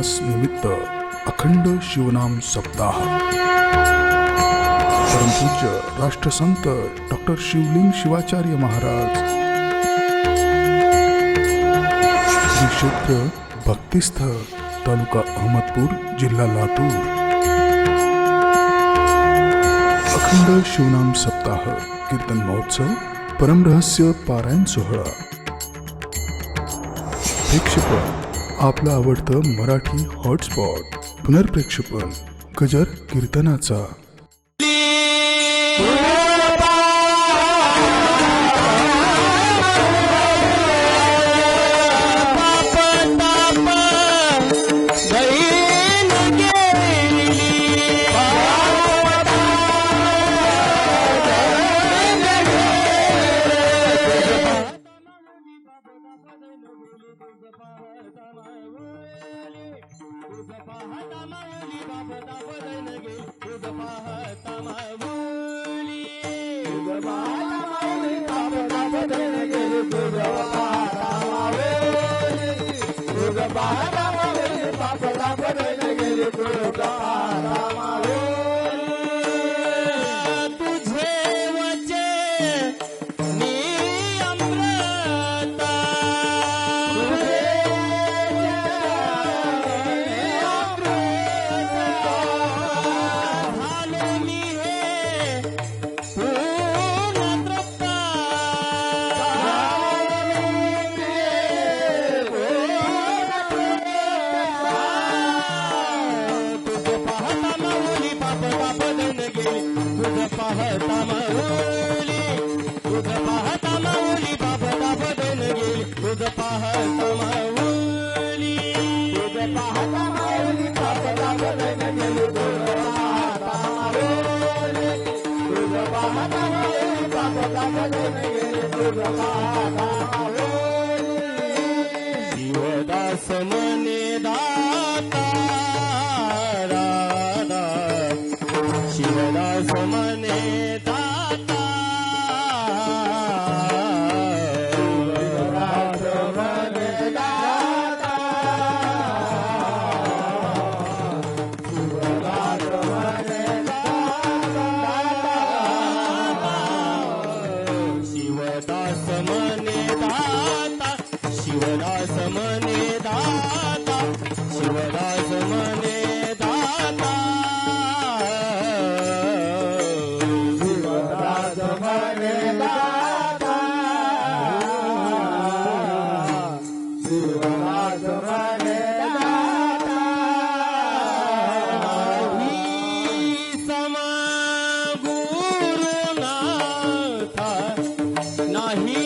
मास निमित्त अखंड शिवनाम सप्ताह परमपूज्य राष्ट्रसंत डॉक्टर शिवलिंग शिवाचार्य महाराज श्री क्षेत्र भक्तिस्थळ तालुका अहमदपूर जिल्हा लातूर अखंड शिवनाम सप्ताह कीर्तन महोत्सव परमरहस्य पारायण सोहळा प्रेक्षेपण आपलं आवडतं मराठी हॉटस्पॉट पुनर्प्रेक्षेपण गजर कीर्तनाचा शिवदास मने दाता राधा शिवदास मने दाता शिवदास मने दाता शिवदास मने शिवदास मने दाता शिवदास मने दाता शिवदास मने दाता शिवदास मने दाता शिवदास मने दाता समा गुरुनाथ नाही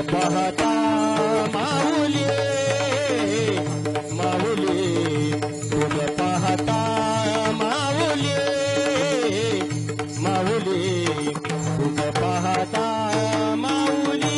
पाहता माऊली माऊली तुझ पाहता माऊली माऊली तुझ पाहता माऊली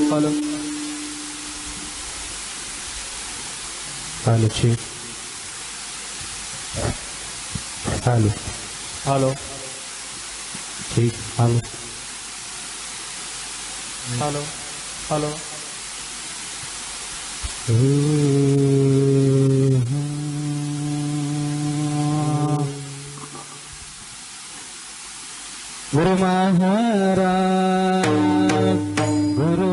Hello. Hello, Chief. Hello. Hello. Chief. Hello. Hello. Hello. Guru Maharaj गुरु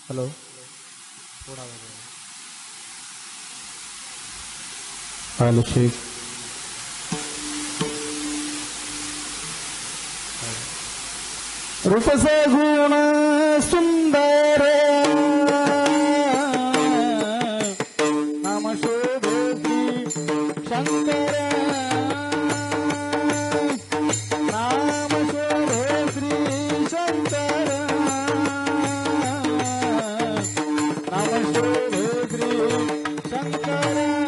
हॅलो हॅलो शेख रूप सगुण सुंदर नाम शोभती शंकर नाम शोभे श्री शंकर नाम शोभे श्री शंकर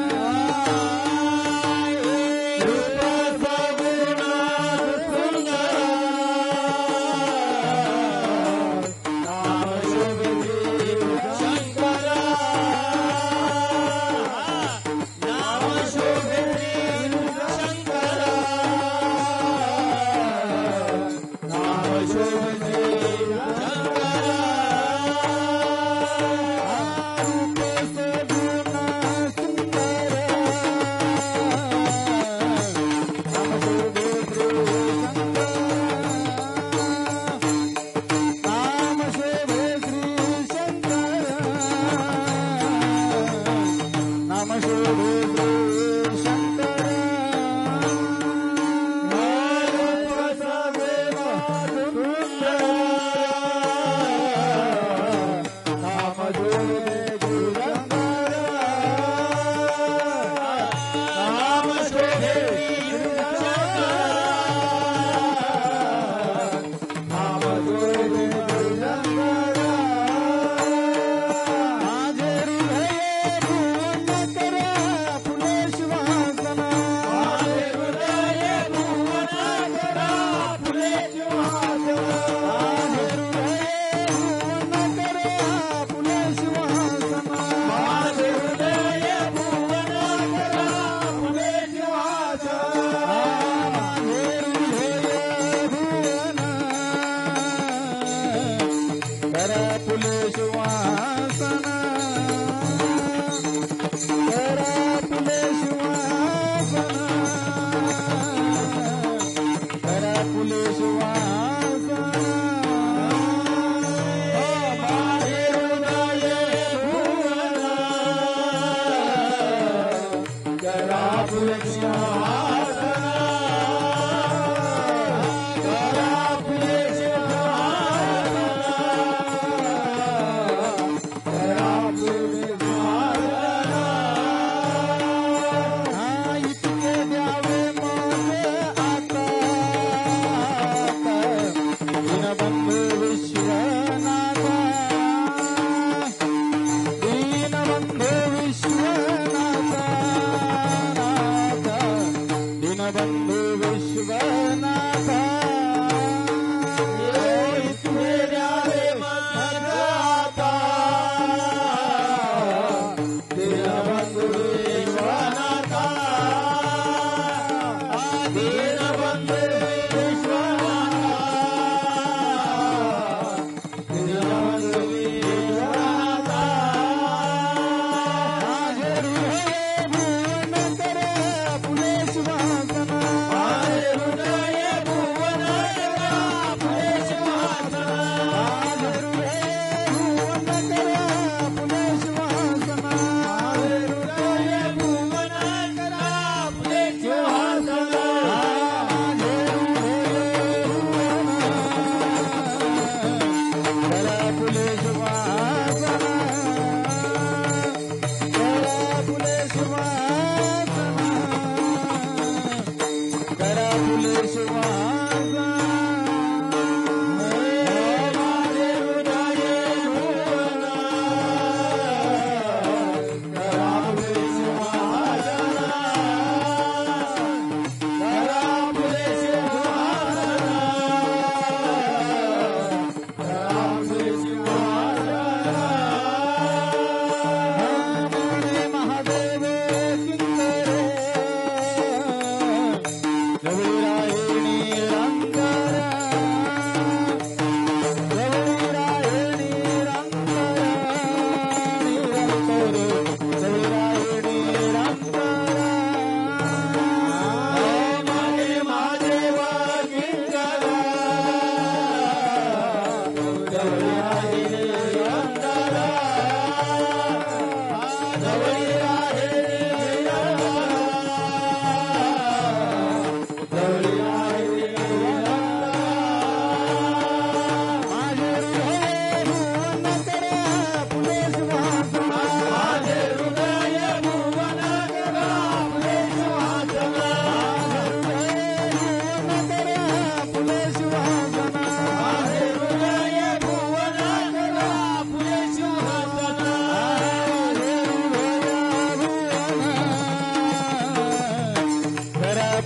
फुले सुवासना करा फुले सुवासना करा फुले सुवासना माझे हृदय भुवना करा फुले सुवासना करा फुले महादेव किंकरे गौरायणी रंगरा गौरायणी रंगरा निरंतर गौरायणी रंगरा महादेव किंकरा गौरायणी रंगरा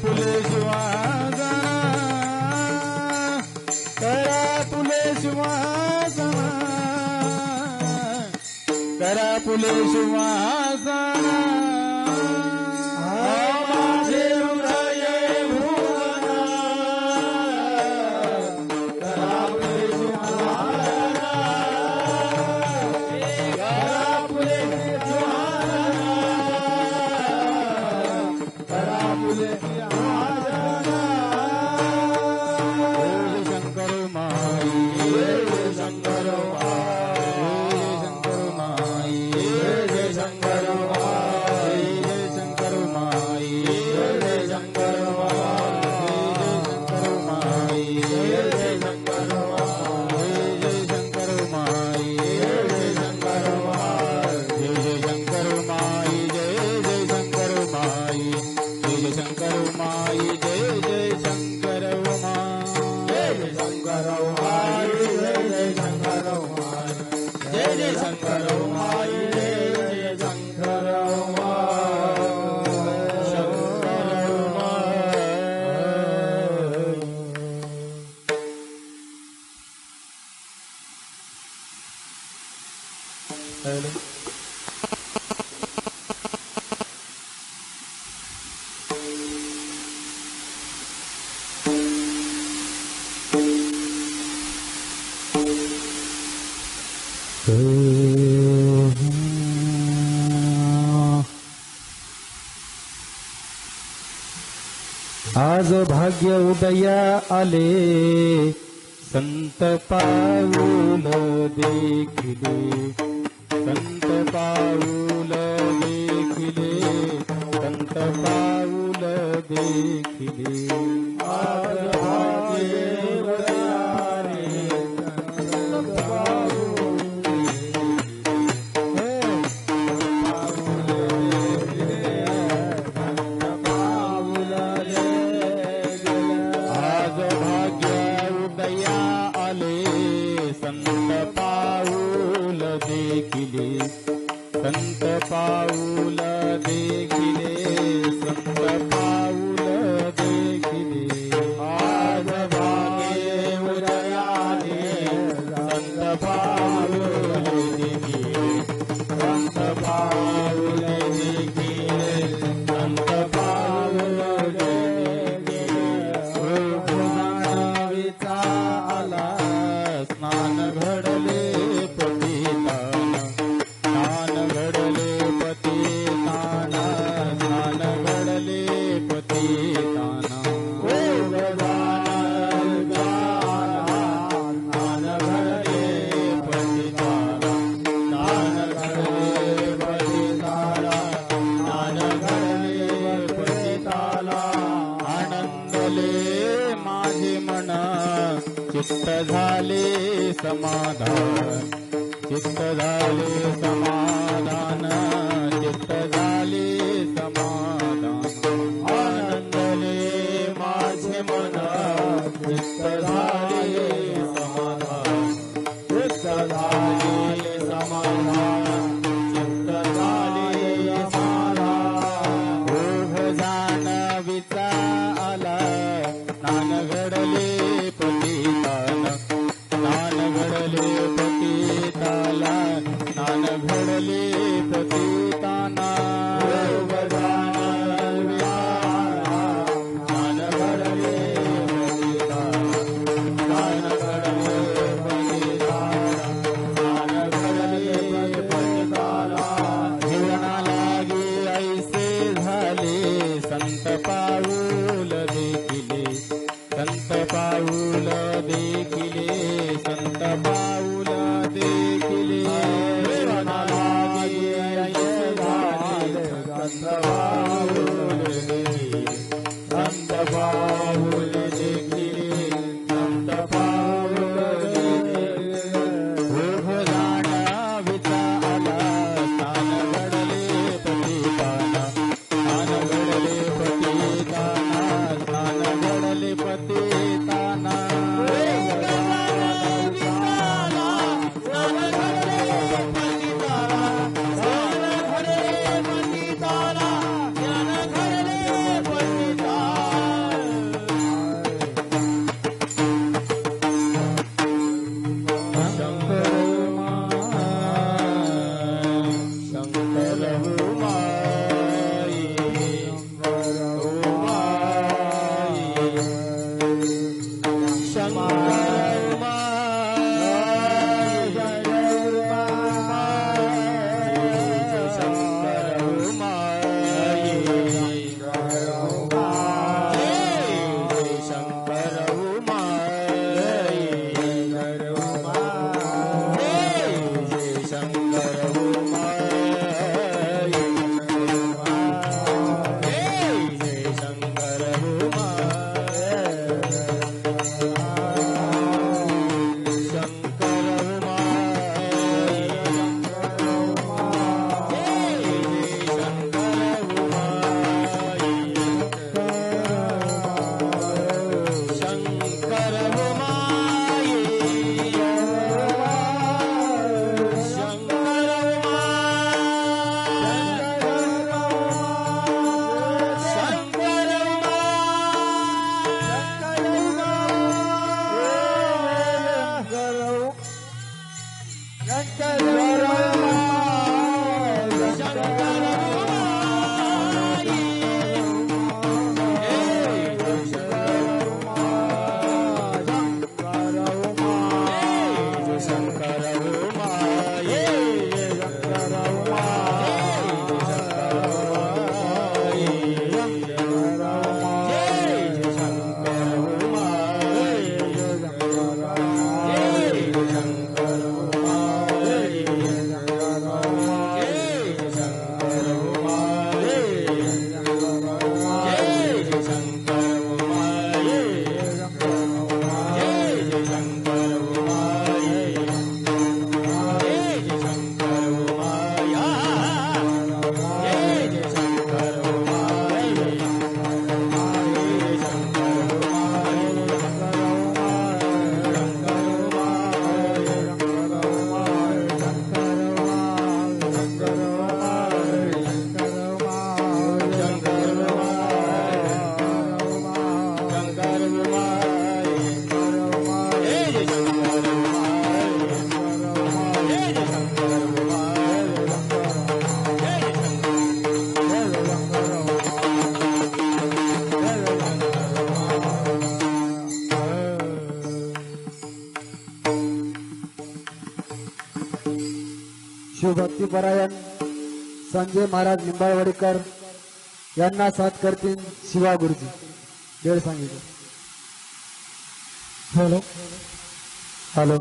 फुले सुवासना करा फुले सुवासना करा फुले सुवासना माझे हृदय भुवना करा फुले सुवासना करा फुले सुवासना करा फुले शंकर माई शंकर माई शंकर माई शंकर माई शंकर माई शंकर माई शंकर माई जय जय शंकर माई जय जय शंकर माई जय जय शंकर माई जय जय शंकर माई जय जय शंकर माई जय जय शंकर माई जय जय शंकर आज भाग्य उदया आले संत पाऊल देखिले संत पाऊल देखिले संत पाऊल देखिले आज भाग्य उदया आले संत पाऊल संत पाऊल देखिले संत पाऊल देखिले संत पाऊल देखिले आज भागे उदयाले संत पाऊल देखिले संत पाऊल देखिले संत पाऊल देखिले ज्ञानविचा आला स्नान घडले पतितान स्नान घडले पतितान स्नान घडले पतितान स्नान घडले चित्त झाले समाधान चित्त झाले समाधान आनंदले माझे मन चित्त झाले समाधान चित्त झाले समाधान चित्त झाले समाधान ओघ जाणविचा आला ज्ञान घडले पतितान ज्ञान घडले पतिताला ज्ञान घडले पतिताना ओघ जाणविचा ज्ञान घडले पतिताना ज्ञान घडले पतिताना ज्ञान घडले पतिताना जीवना लागे ऐसे झाले संत पाऊल देखिले संत पाऊल देखिले संत पाऊल देखिले जीवना लागे ऐसे झाले संत पाऊल देखिले संत पाऊल देखिले संत पाऊल देखिले ओघ जाणविचा आला स्थान घडले पतिताना स्थान घडले पतिताना स्थान घडले पतिताना शिवभक्तीपरायण संजय महाराज निंबाळवाडीकर यांना साथ करतील शिवा गुरुजी. वेळ सांगितलं. हॅलो हॅलो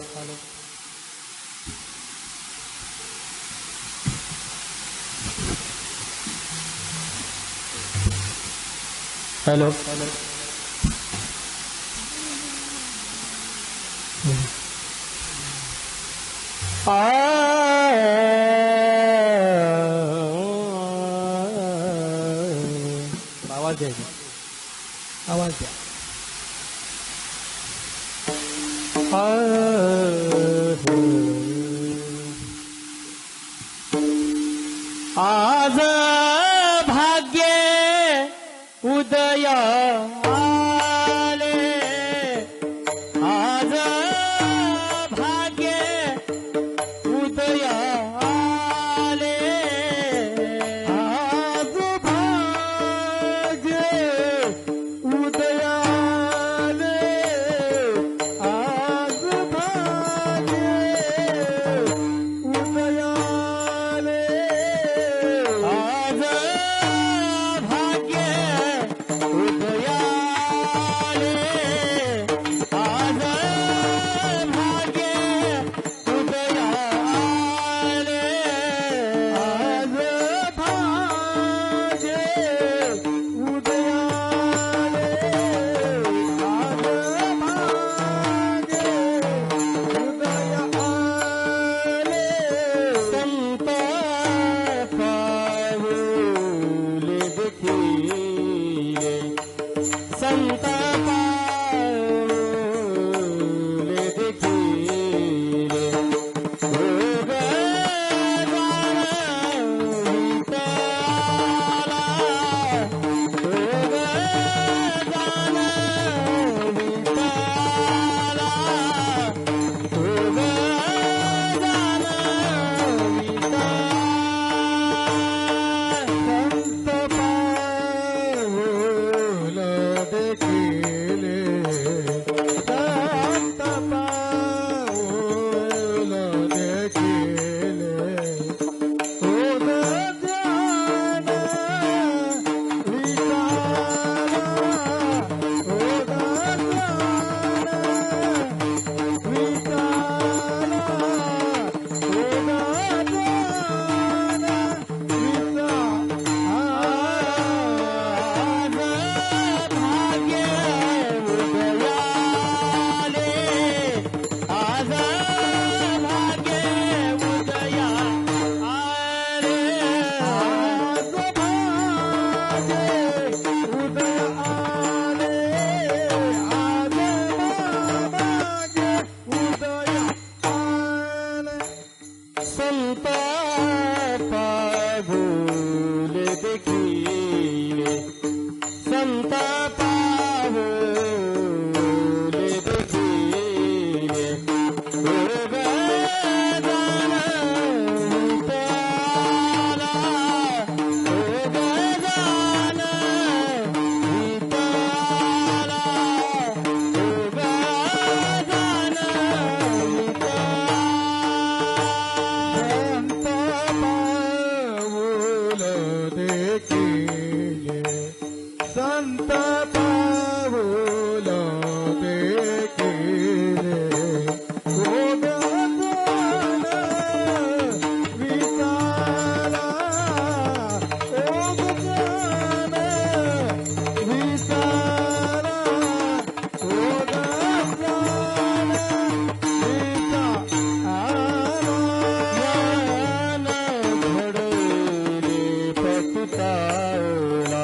हॅलो आवाज द्यायचा आवाज द्या आज भाग्य उदय आले आज भाग्य उदय आले आज भाग्य उदयाले आज भाग्य उदयाले आज भाग्य उदयाले आज भाग्य उदयाले आज भाग्य उदयाले आज भाग्य संत पाऊले देखिले संत पाऊल देखिले संत पाऊल देखिले उद ध्यान आज भाग्य उदया आले आज भाग्य उदय आले आज भाग्य उदय आले संत पाऊले देखिले संत पाऊले देखिले संत पाऊल देखिले संत पाऊल देखिले उद ध्यान विचारा उद ध्यान विचारा उद ध्यान ज्ञान घडले पतिताला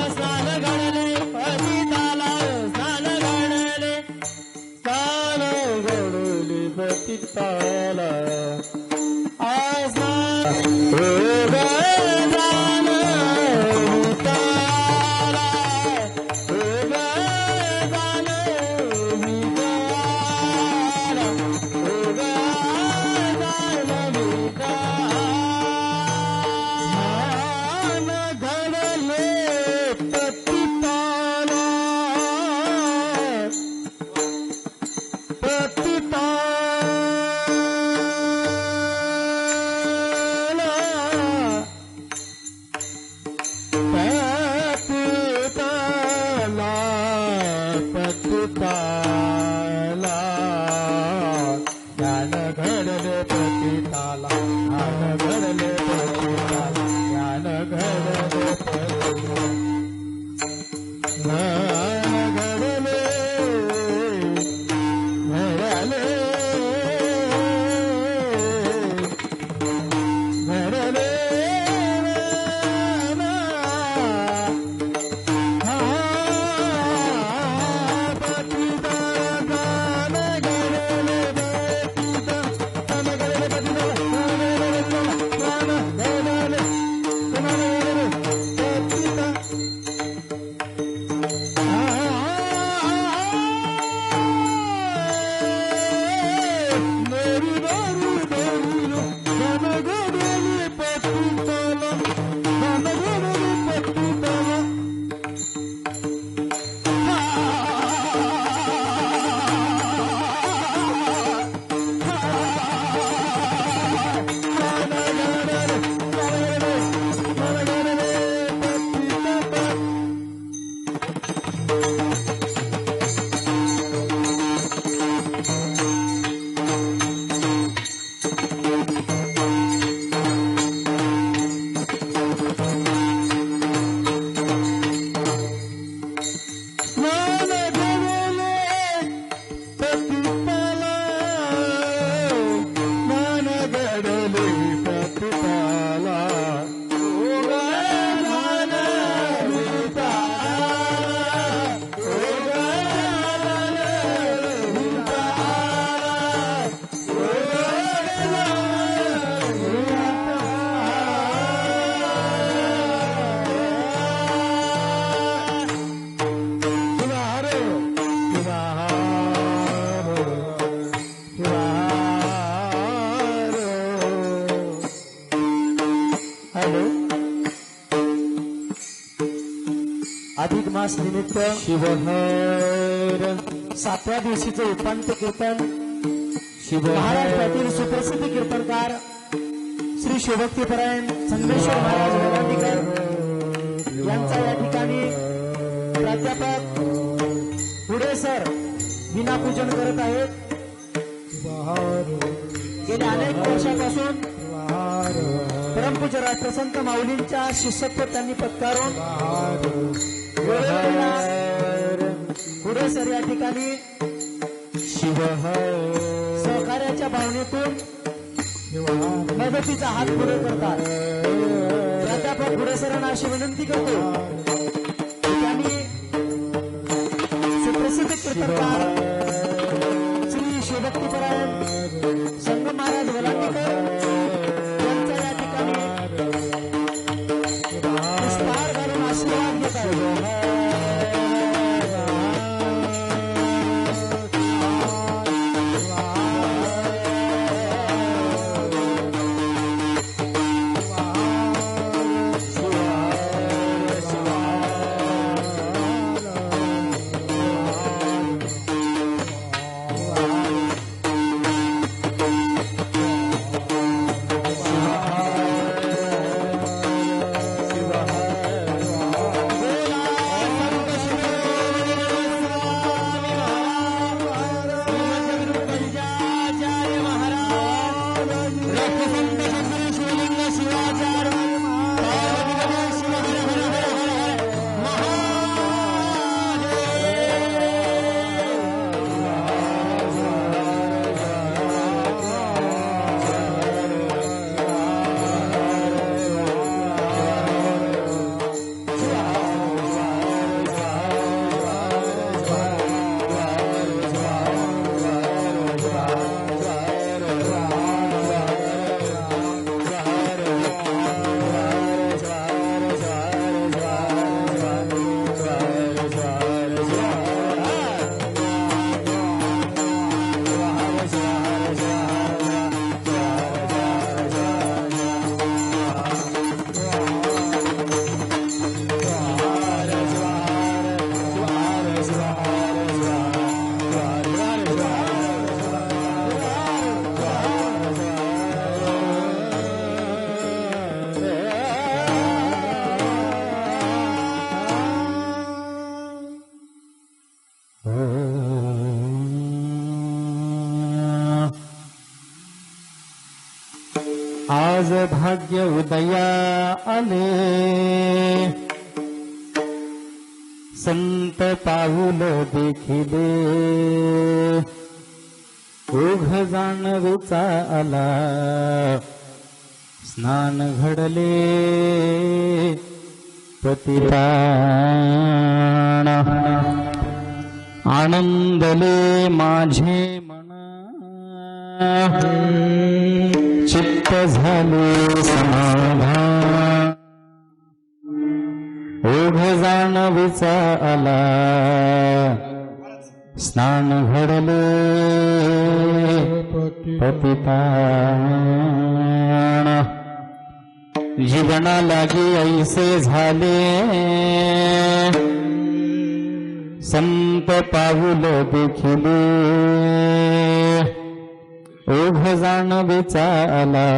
ज्ञान घडले पतिताला स्नान घडले पतिताला आजा दान विकारा दान विकारा दान विकारा घडले पतिताला पतिताला ज्ञान घडले पतिताला ज्ञान घडले पतिताला ज्ञान घडले पतिताला ज्ञान घडले घडले घडले अधिक मास निमित्त शिवहर 7व्या दिवशीचं उपांत्य कीर्तन शिवहर महाराष्ट्रातील सुप्रसिद्ध कीर्तनकार श्री शिवभक्तीपरायण संगमेश्वर महाराज वेदांतीकर यांचा या ठिकाणी प्राध्यापक पुढे सर विनापूजन करत आहेत. गेल्या अनेक वर्षापासून परमपूज्य राष्ट्रसंत माऊलींच्या शिष्यत्व त्यांनी पत्कारून पुढे सर या ठिकाणी सहकार्याच्या भावनेतून मदतीचा हात पुढे करतात. प्राध्यापक पुढे सरांना अशी विनंती करतो की त्यांनी सुप्रसिद्ध कीर्तनकार श्री शिवभक्तीपरायण संगम महाराज वेलांटीकर यांचा या ठिकाणी पुष्पहार घालून आशीर्वाद घेत आहेत. आज भाग्य उदया आले संत पाऊल देखिले ओघ जाणवेचा आला स्नान घडले प्रतिपाण आनंदले माझे मन चित्त झाले समाधान ओघ जाणवेचा आला स्नान घडले प्रतिपाण जीवना लागी ऐसे झाले संत पाऊल देखिले ओघ जाणवेचा आला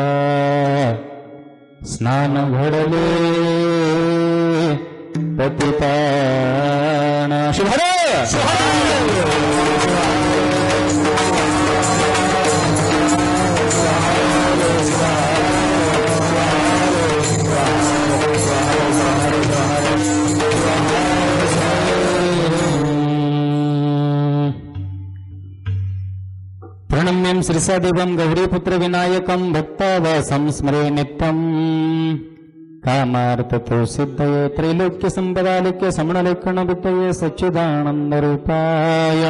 स्नान घडले प्रतिपाण प्रणम्यं श्रीसादेवं गौरीपुत्र विनायकं भक्तावासं स्मरे नित्यम् कामार्थतो सिद्धये त्रैलोक्य संपदालिक्य समणलेखन विद्यये सच्चिदानन्दरूपाय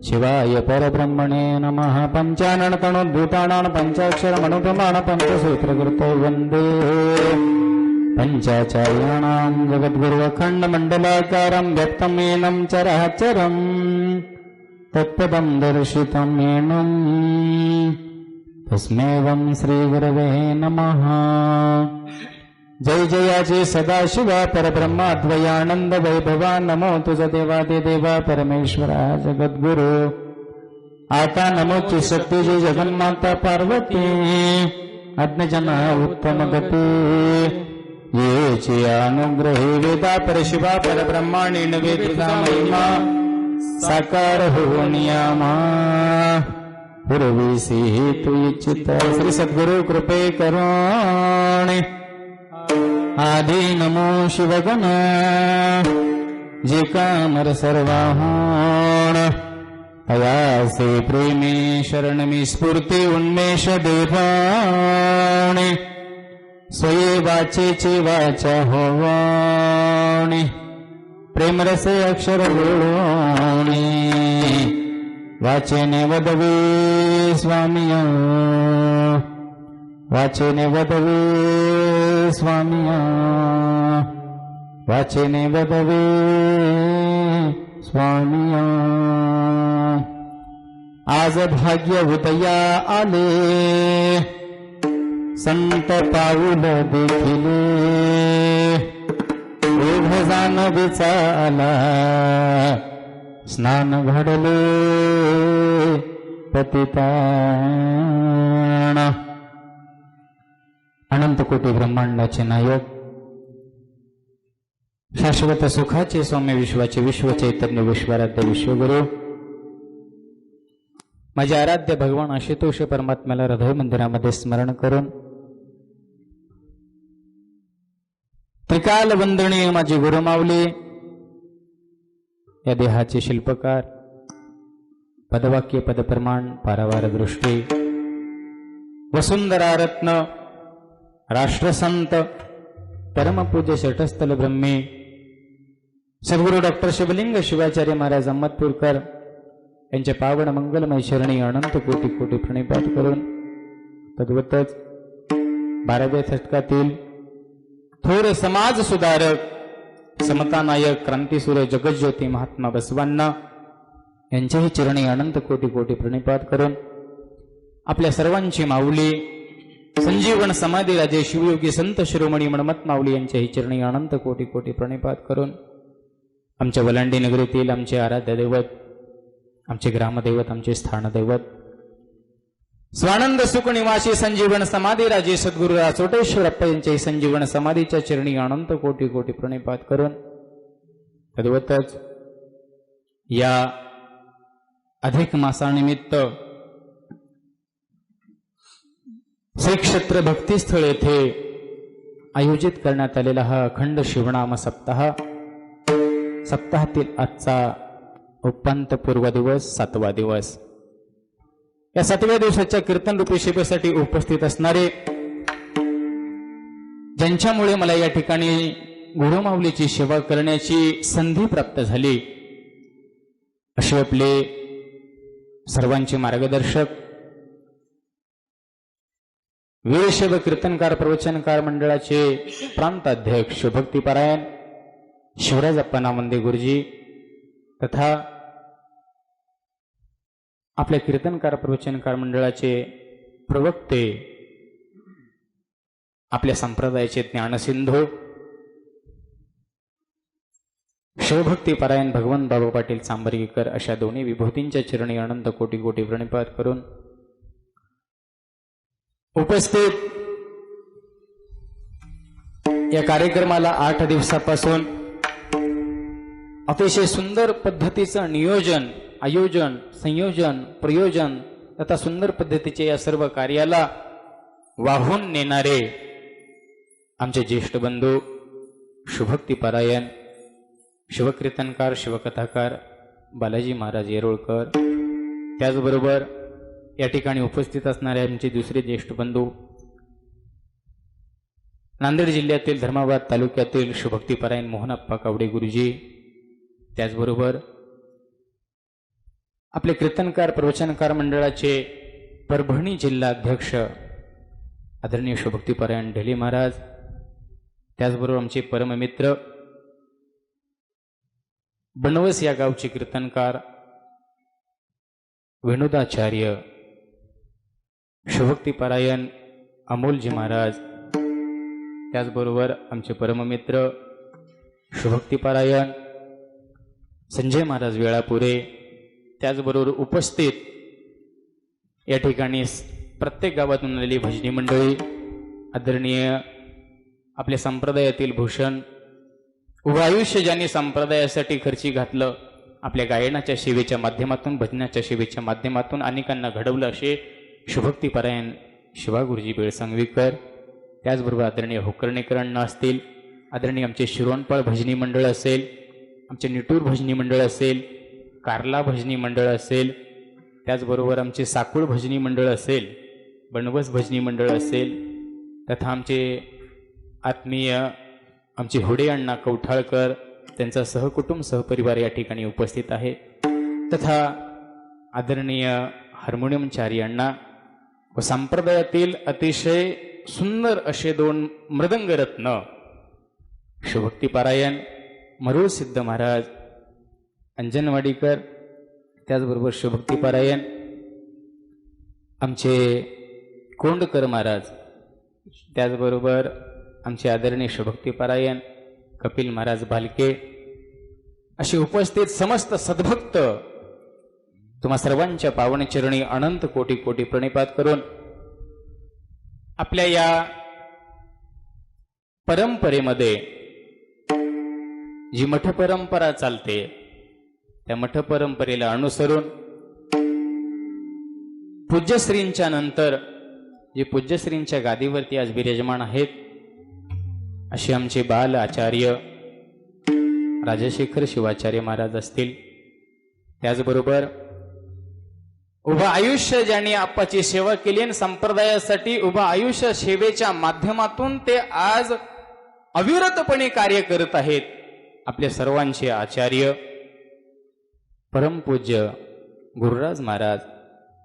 शिवाय परब्रह्मणे नमः पञ्चाननतनोद्भूतानां पञ्चाक्षरमनुपमाण पञ्चसूत्रकृतो वन्दे पञ्चाचार्याणां जगद्गुरुवखण्डमण्डलाकारं व्यक्तं येनं चराचरम् तत्पदं दर्शितं येनं तस्मैवं श्रीगुरवे नमः जय जयाचे सदाशिवा परब्रह्मा द्वयानंद वैभवा नमो तुझ देवादिदेवा परमेश्वरा जगद्गुरु आता नमोची शक्तीची जगन्माता पार्वती अज्ञजना उत्तम गती येची अनुग्रही वेदा परशिवा परब्रह्माणी नवे तुझा महिमा साकार होऊन यामा पूर्वीसी तू इच्छित श्री सद्गुरु कृपे करुणे आदि नमो शिवगण जे कामर सर्वाहण अयासे प्रेमे शरणमी स्फूर्ती उन्मेष देवाणे स्वये वाचेची वाचा होवाणे प्रेमरसे अक्षर बोलोणे वाचेने वदवे स्वामिया वाचेने वदवे स्वामिया वाचेने वदवे स्वामिया आज भाग्य उदया आले संत पाऊल देखिले ओघ जाणवेचा आला स्नान घडले प्रतिपाण अनंत कोटी ब्रह्मांडाचे नायक शाश्वत सुखाचे सौम्य विश्वाचे विश्व चैतन्य विश्वाराध्य विश्वगुरु माझे आराध्य भगवान आशुतोष परमात्म्याला हृदय मंदिरामध्ये स्मरण करून त्रिकाल वंदनीय माझे गुरुमाऊली या देहाचे शिल्पकार पदवाक्य पदप्रमाण पारावार दृष्टी वसुंधरा रत्न राष्ट्रसंत परमपूज्य षटस्थल ब्रह्मी सद्गुरु डॉक्टर शिवलिंग शिवाचार्य महाराज अहमदपूरकर यांचे पावन मंगलमय शरणी अनंत कोटी कोटी प्रणिपात करून तद्वतच 12व्या शतकातील थोर समाज सुधारक समतानायक क्रांतीसूर्य जगज्योती महात्मा बसवांना यांच्याही चरणी अनंत कोटी कोटी प्रणिपात करून आपल्या सर्वांची माऊली संजीवन समाधी राजे शिवयोगी संत शिरोमणी मणमत माऊली यांच्याही चरणी अनंत कोटी कोटी प्रणिपात करून आमच्या वलांडी नगरीतील आमचे आराध्य दैवत आमचे ग्रामदैवत आमचे स्थानदैवत स्वानंद सुख निवासी संजीवन समाधी राजे सद्गुरु चोटेश्वरप्पा यांच्याही संजीवन समाधीच्या चरणी अनंत कोटी कोटी प्रणिपात करून तद्वतच या अधिक मासानिमित्त श्री क्षेत्र भक्तिस्थळ येथे आयोजित करण्यात आलेला हा अखंड शिवनाम सप्ताह, सप्ताहातील आजचा उपांत्यपूर्व दिवस, 7वा दिवस. या 7व्या दिवसाच्या कीर्तन रूपी सेवेसाठी उपस्थित असणारे, ज्यांच्यामुळे मला या ठिकाणी गुरुमाऊलीची सेवा करण्याची संधी प्राप्त झाली, असे आपले सर्वांचे मार्गदर्शक, वीरशैव कीर्तनकार प्रवचनकार मंडळाचे प्रांत अध्यक्ष शिवभक्तीपरायण शिवराजप्पा नामंदे गुरुजी, तथा आपल्या कीर्तनकार प्रवचनकार मंडळाचे प्रवक्ते, आपल्या संप्रदायाचे ज्ञानसिंधू शिवभक्तीपरायण भगवंत बाबा पाटील चांबरगीकर, अशा दोन्ही विभूतींच्या चरणी अनंत कोटी कोटी प्रणिपात करून उपस्थित या कार्यक्रमाला 8 दिवसापासून अतिशय सुंदर पद्धतीचं नियोजन, आयोजन, संयोजन, प्रयोजन तथा सुंदर पद्धतीचे या सर्व कार्याला वाहून नेणारे आमचे ज्येष्ठ बंधू शिवभक्तीपरायण शिवकीर्तनकार, शिवकथाकार बालाजी महाराज येरोळकर, त्याचबरोबर या ठिकाणी उपस्थित असणारे आमचे दुसरे ज्येष्ठ बंधू नांदेड जिल्ह्यातील धर्माबाद तालुक्यातील शिवभक्तीपरायण मोहनप्पा कावडे गुरुजी, त्याचबरोबर आपले कीर्तनकार प्रवचनकार मंडळाचे परभणी जिल्हा अध्यक्ष आदरणीय शिवभक्तीपरायण ढेले महाराज, त्याचबरोबर आमचे परममित्र बनवस या गावचे कीर्तनकार विनोदाचार्य शिवभक्तीपरायण अमोलजी महाराज, त्याचबरोबर आमचे परममित्र शिवभक्तीपरायण संजय महाराज वेळापुरे, त्याचबरोबर उपस्थित या ठिकाणी प्रत्येक गावातून आलेली भजनी मंडळी, आदरणीय आपल्या संप्रदायातील भूषण, उभं आयुष्य ज्यांनी संप्रदायासाठी खर्ची घातलं, आपल्या गायनाच्या सेवेच्या माध्यमातून, भजनाच्या सेवेच्या माध्यमातून अनेकांना घडवलं, असे शिवभक्तीपरायण शिवागुरुजी बेळसांगवीकर, त्याचबरोबर आदरणीय होकर्णेकरांना असतील, आदरणीय आमचे शिरोणपाळ भजनी मंडळ असेल, आमचे निटूर भजनी मंडळ असेल, कार्ला भजनी मंडळ असेल, त्याचबरोबर आमचे साकुळ भजनी मंडळ असेल, बनवस भजनी मंडळ असेल, तथा आमचे आत्मीय आमचे हुडे अण्णा कवठाळकर, त्यांचा सहकुटुंब सहपरिवार या ठिकाणी उपस्थित आहे, तथा आदरणीय हार्मोनियमचारी अण्णा व संप्रदायातील अतिशय सुंदर असे 2 मृदंगरत्न शिवभक्तीपरायण मरुळ सिद्ध महाराज अंजनवाडीकर, त्याचबरोबर शिवभक्तीपरायण आमचे कोंडकर महाराज, त्याचबरोबर आमचे आदरणीय शिवभक्तीपरायण कपिल महाराज भालके, असे उपस्थित समस्त सद्भक्त तुम्हा सर्वांच्या पावनचरणी अनंत कोटी कोटी प्रणिपात करून आपल्या या परंपरेमध्ये जी मठ परंपरा चालते, त्या मठ परंपरेला अनुसरून पूज्यश्रींच्या नंतर जे पूज्यश्रींच्या गादीवरती आज विराजमान आहेत, असे आमचे बाल आचार्य राजशेखर शिवाचार्य महाराज असतील, त्याचबरोबर उभं आयुष्य ज्यांनी आप्पाची सेवा केली आणि संप्रदायासाठी उभं आयुष्य सेवेच्या माध्यमातून ते आज अविरतपणे कार्य करत आहेत, आपल्या सर्वांचे आचार्य परमपूज्य गुरुराज महाराज,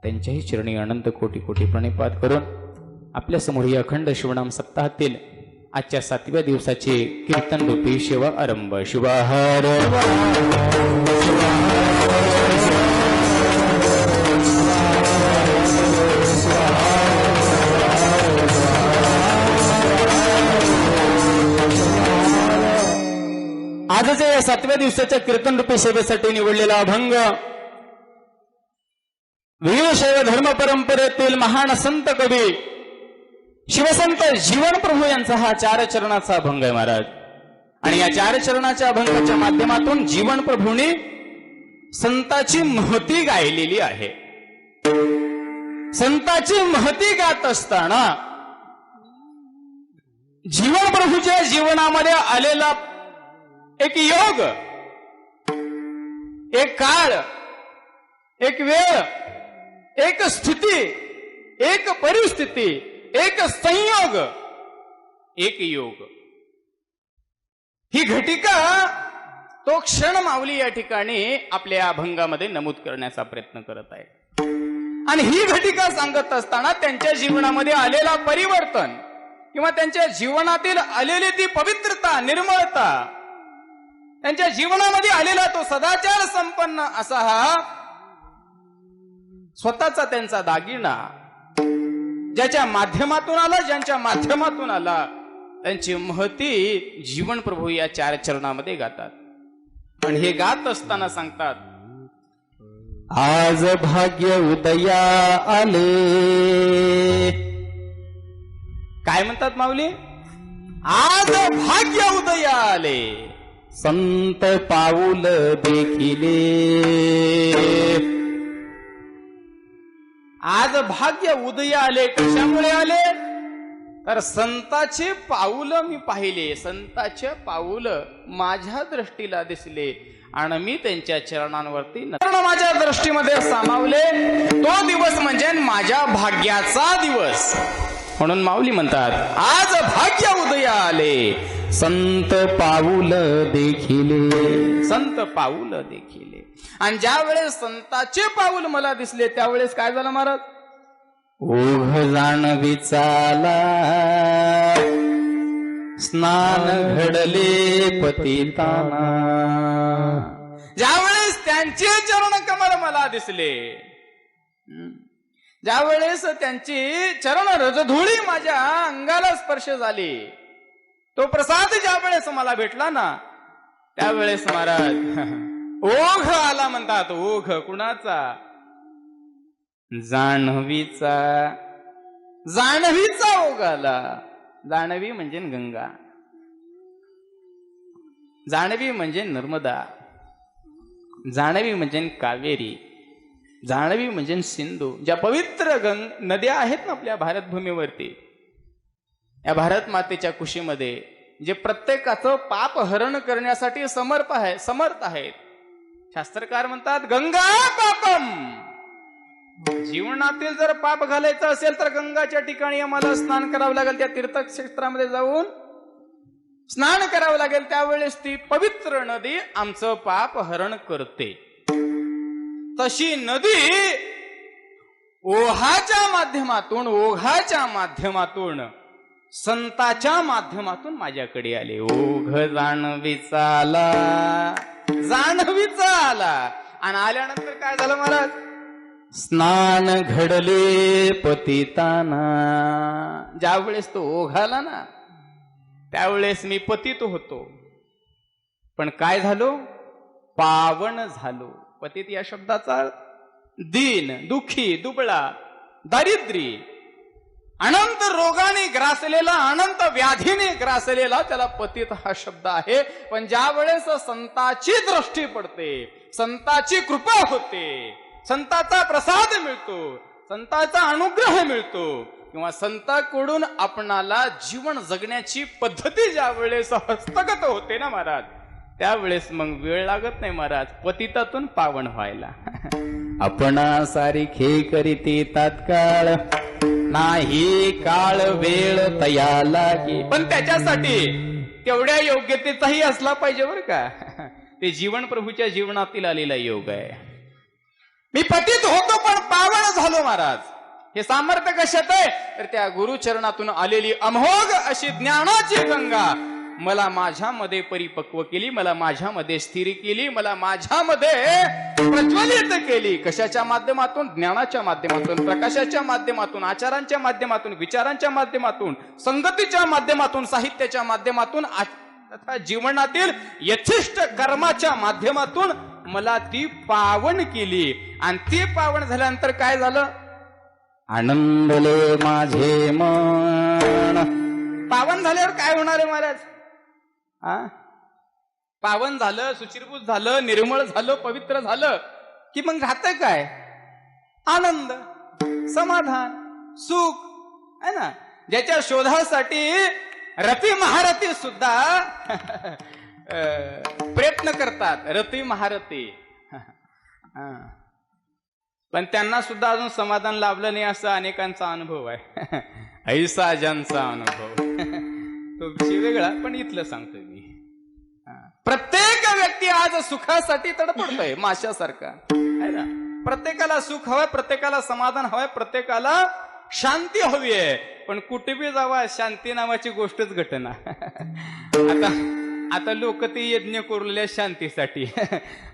त्यांच्याही चरणी अनंत कोटी कोटी प्रणिपात करून आपल्या समोर ही अखंड शिवनाम सप्ताहातील आजच्या 7व्या दिवसाची कीर्तन रूपी सेवा आरंभ. शिवाहार आजच्या या 7व्या दिवसाच्या कीर्तन रूपी सेवेसाठी निवडलेला अभंग वीरशैव धर्म परंपरेतील महान संत कवी शिवसंत जीवन प्रभू यांचा हा 4 चरणाचा अभंग आहे महाराज. आणि या 4 चरणाच्या अभंगाच्या माध्यमातून जीवन प्रभूंनी संताची महती गायलेली आहे. संताची महती गात असताना जीवन प्रभूच्या जीवनामध्ये आलेला एक योग, एक काळ, एक वेळ, एक स्थिती, एक परिस्थिती, एक संयोग, एक योग, ही घटिका तो क्षण माऊली या ठिकाणी आपल्या अभंगामध्ये नमूद करण्याचा प्रयत्न करत आहे. आणि ही घटिका सांगत असताना त्यांच्या जीवनामध्ये आलेला परिवर्तन किंवा त्यांच्या जीवनातील आलेली ती पवित्रता, निर्मळता, त्यांच्या जीवनामध्ये आलेला तो सदाचार संपन्न असा हा स्वतःचा त्यांचा दागिना, ज्याच्या माध्यमातून आला, ज्यांच्या माध्यमातून आला, त्यांची महती जीवन प्रभू या 4 चरणामध्ये गातात. पण हे गात असताना सांगतात, आज भाग्य उदया आले. काय म्हणतात माऊली? आज भाग्य उदया आले, संत पाऊल देखिले. आज भाग्य उदया आले. कशामुळे आले? तर संताचे पाऊल मी पाहिले, संताचे पाऊल माझ्या दृष्टीला दिसले आणि मी त्यांच्या चरणांवरती माझ्या दृष्टीमध्ये सामावले. तो दिवस म्हणजे माझ्या भाग्याचा दिवस. म्हणून माऊली म्हणतात, आज भाग्य उदया आले, संत पाऊल देखिले. संत पाऊल देखिले. आणि ज्या वेळेस संताचे पाऊल मला दिसले त्यावेळेस काय झालं महाराज? ओघ जाणविचाला, स्नान घडले पतिताना. ज्यावेळेस त्यांचे चरण कमल मला दिसले, ज्यावेळेस त्यांची चरण रजधुळी माझ्या अंगाला स्पर्श झाली, तो प्रसाद ज्या वेळेस मला भेटला ना, त्यावेळेस महाराज ओघ आला म्हणतात. ओघ कुणाचा? जान्हवीचा. जान्हवीचा ओघ आला. जान्हवी म्हणजे गंगा, जान्हवी म्हणजे नर्मदा, जान्हवी म्हणजे कावेरी, जान्हवी म्हणजे सिंधू. ज्या पवित्र नद्या आहेत ना आपल्या भारतभूमीवरती, या भारत मातेच्या कुशीमध्ये, जे प्रत्येकाचं पाप हरण करण्यासाठी समर्थ आहेत. शास्त्रकार म्हणतात, गंगा पापम. जीवनातील जर पाप घालायचं असेल तर गंगाच्या ठिकाणी आम्हाला स्नान करावं लागेल, त्या तीर्थक्षेत्रामध्ये जाऊन स्नान करावं लागेल. त्यावेळेस ती पवित्र नदी आमचं पाप हरण करते. तशी नदी ओघाच्या माध्यमातून संताच्या माध्यमातून माझ्याकडे आले. ओघ जाणवीचा आला, जाणवीचा आला. आणि आल्यानंतर काय झालं महाराज? स्नान घडले पतिताना. ज्यावेळेस तो ओघ आला ना, त्यावेळेस मी पतित होतो, पण काय झालो? पावन झालो. पतित या शब्दाचा दीन, दुःखी, दुबळा, दारिद्र्य, अनंत रोगाने ग्रासलेला, अनंत व्याधीने ग्रासलेला, त्याला पतित हा शब्द आहे. पण ज्या वेळेस संताची दृष्टी पडते, संताची कृपा होते, संताचा प्रसाद मिळतो, संताचा अनुग्रह मिळतो, किंवा संताकडून आपणाला जीवन जगण्याची पद्धती ज्या वेळेस हस्तगत होते ना महाराज, त्यावेळेस मग वेळ लागत नाही महाराज पतितातून पावन व्हायला. आपणा सारिखे करीती तात्काळ, नाही काळ वेळ तया लागे. पण त्याच्यासाठी तेवढ्या योग्यतेचाही असला पाहिजे बरं का. ते जीवन प्रभूच्या जीवनातील आलेला योग आहे. मी पतित होतो पण पावन झालो महाराज. हे सामर्थ्य कशात आहे? तर त्या गुरुचरणातून आलेली अमोघ अशी ज्ञानाची गंगा मला माझ्यामध्ये परिपक्व केली, मला माझ्यामध्ये स्थिर केली, मला माझ्यामध्ये प्रज्वलित केली. कशाच्या माध्यमातून? ज्ञानाच्या माध्यमातून, प्रकाशाच्या माध्यमातून, आचारांच्या माध्यमातून, विचारांच्या माध्यमातून, संगतीच्या माध्यमातून, साहित्याच्या माध्यमातून, तथा जीवनातील यथिष्ट कर्माच्या माध्यमातून मला ती पावन केली. आणि ती पावन झाल्यानंतर काय झालं? आनंदले माझे मन. पावन झाल्यावर काय होणार आहे महाराज? पावन झालं, सुचिरभूत झालं, निर्मळ झालं, पवित्र झालं की मग राहतंय काय? आनंद. समाधान, सुख है ना. ज्याच्या शोधासाठी रती महारथी सुद्धा प्रयत्न करतात, रती महारथी. पण त्यांना सुद्धा अजून समाधान लाभलं नाही असा अनेकांचा अनुभव आहे. ऐसा ज्यांचा अनुभव तो विषय वेगळा, पण इथलं सांगतोय मी. प्रत्येक व्यक्ती आज सुखासाठी तडपडतोय माशासारखा है ना. प्रत्येकाला सुख हवंय, प्रत्येकाला समाधान हवंय, प्रत्येकाला शांती हवी आहे. पण कुठे बी जावा शांती नावाची गोष्टच घटना. आता लोक ते यज्ञ करूल्या शांतीसाठी.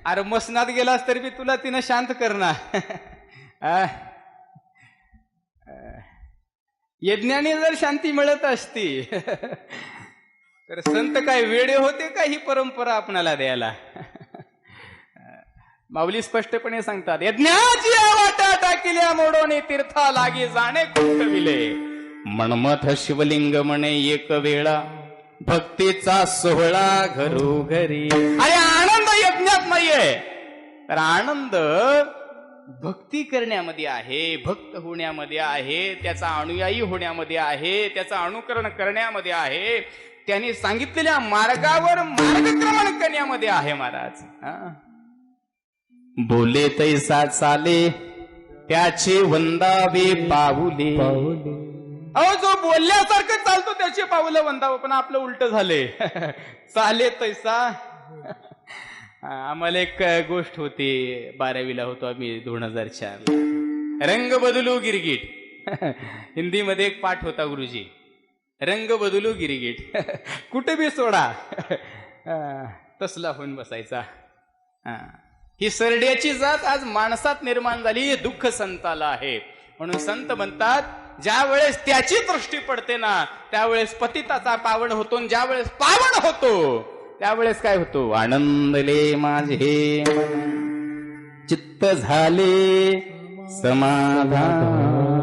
अरे मसनात गेलास तरी बी तुला तिनं शांत करणार. यज्ञाने जर शांती मिळत असती तर संत काय वेडे होते का ही परंपरा आपणाला द्यायला. माऊली स्पष्टपणे सांगतात, यज्ञाची वाटा टाकिल्या मोडोने तीर्था लागी जाणे कुठविले. मन्मथ शिवलिंग म्हणे एक वेळा भक्तीचा सोहळा घरोघरी. अरे आनंद यज्ञात नाहीये, तर आनंद भक्ती करण्यामध्ये आहे, भक्त होण्यामध्ये आहे, त्याचा अनुयायी होण्यामध्ये आहे, त्याचं अनुकरण करण्यामध्ये आहे, त्यांनी सांगितलेल्या मार्गावर मार्गक्रमण करण्यामध्ये आहे. महाराज बोले तैसा चाले त्याचे वंदावे पाऊले. अहो जो बोलल्यासारखं चालतो त्याचे पाऊलं वंदावं, पण आपलं उलट झाले. चाले तैसा. आम्हाला एक गोष्ट होती, 12वीला होतो आम्ही 2004. रंग बदलू गिरगिट. हिंदीमध्ये एक पाठ होता गुरुजी, रंग बदलू गिरगिट. कुठे बी सोडा तसला होऊन बसायचा. ही सरड्याची जात आज माणसात निर्माण झाली, दुःख संताला आहे. म्हणून संत म्हणतात, ज्या वेळेस त्याची दृष्टी पडते ना त्यावेळेस पतिताचा पावन होतो, ज्या वेळेस पावन होतो त्यावेळेस काय होतो, आनंदले माझे चित्त झाले समाधान.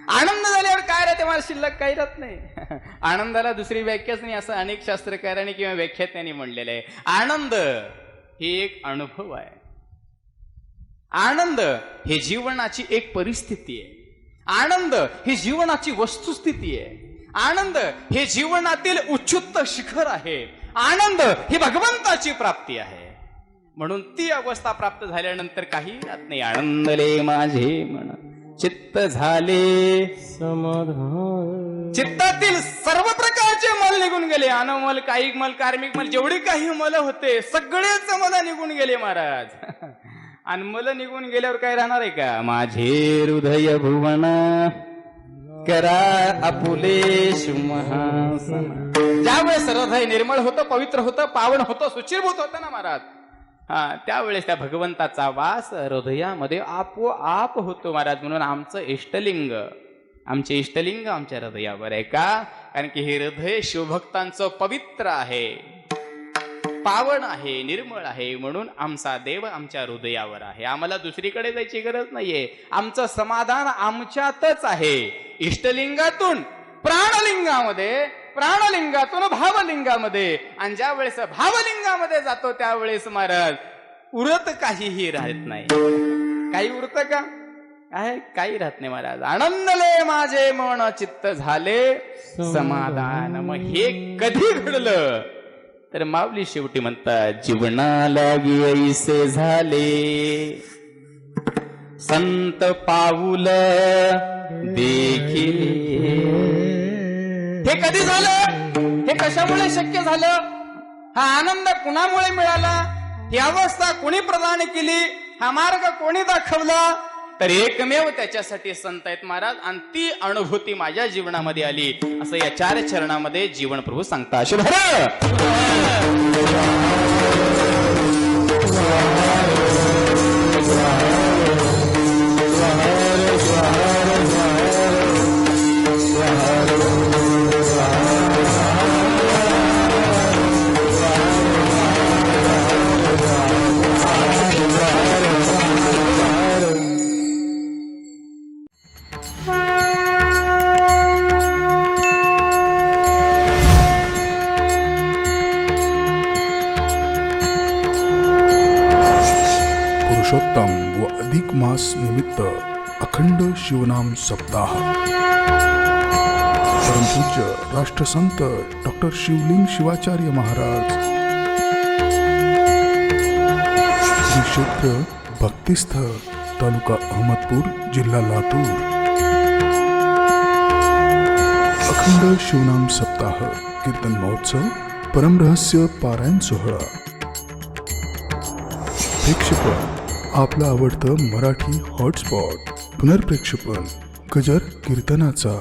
आनंद झाल्यावर काय राहते मला शिल्लक काही राहत नाही. आनंदाला दुसरी व्याख्याच नाही असं अनेक शास्त्रकारांनी किंवा व्याख्यात्यांनी म्हणलेलं आहे. आनंद हे एक अनुभव आहे. आनंद हे जीवनाची एक परिस्थिती आहे. आनंद ही जीवनाची वस्तुस्थिती आहे. आनंद हे जीवनातील उच्चुत्त शिखर आहे. आनंद ही भगवंताची प्राप्ती आहे. म्हणून ती अवस्था प्राप्त झाल्यानंतर काही राहत नाही. आनंदले माझे मन चित्त झाले समाधान. चित्तातील सर्व प्रकारचे मल निघून गेले. अनमल, कायिक मल, कार्मिक मल, जेवढे काही मल होते सगळेच मला निघून गेले महाराज. आणि मल निघून गेल्यावर काय राहणार आहे का, माझे हृदय भुवन करा आपुले सिंहासन. ज्यावेळेस हृदय निर्मळ होतं, पवित्र होतं, पावन होतं, शुचिर्भूत होतं ना महाराज, त्यावेळेस त्या भगवंताचा वास हृदयामध्ये आपोआप होतो महाराज. म्हणून आमचं इष्टलिंग, आमचे इष्टलिंग आमच्या हृदयावर आहे. का, कारण की हे हृदय शिवभक्तांचं पवित्र आहे, पावन आहे, निर्मळ आहे. म्हणून आमचा देव आमच्या हृदयावर आहे. आम्हाला दुसरीकडे जायची गरज नाहीये. आमचं समाधान आमच्यातच आहे. इष्टलिंगातून प्राणलिंगामध्ये, प्राणलिंगातून भावलिंगामध्ये, आणि ज्या वेळेस भावलिंगामध्ये जातो त्यावेळेस महाराज उरत काहीही राहत नाही. काही उरत का, आहे काही राहत नाही महाराज. आनंदले माझे मन चित्त झाले समाधान. मग हे कधी घडलं तर माऊली शेवटी म्हणतात, जीवनाला ऐसे झाले संत पाऊल देखील. हे कधी झालं, हे कशामुळे शक्य झालं, हा आनंद कुणामुळे मिळाला, ही अवस्था कोणी प्रदान केली, हा मार्ग कोणी दाखवला, तर एकमेव त्याच्यासाठी संत आहेत महाराज. आणि ती अनुभूती माझ्या जीवनामध्ये आली असं या 4 चरणामध्ये जीवन प्रभू सांगता. शुभ पुरुषोत्तम व अधिक मास निमित्त अखंड शिवनाम सप्ताह परमपूज्य राष्ट्रसंत डॉक्टर शिवलिंग शिवाचार्य महाराज श्री क्षेत्र भक्तिस्थळ तालुका अहमदपूर जिल्हा लातूर अखंड शिवनाम सप्ताह कीर्तन महोत्सव परमरहस्य पारायण सोहळा प्रेक्षेपण आपलं आवडतं मराठी हॉटस्पॉट पुनर्प्रेक्षेपण गजर कीर्तनाचा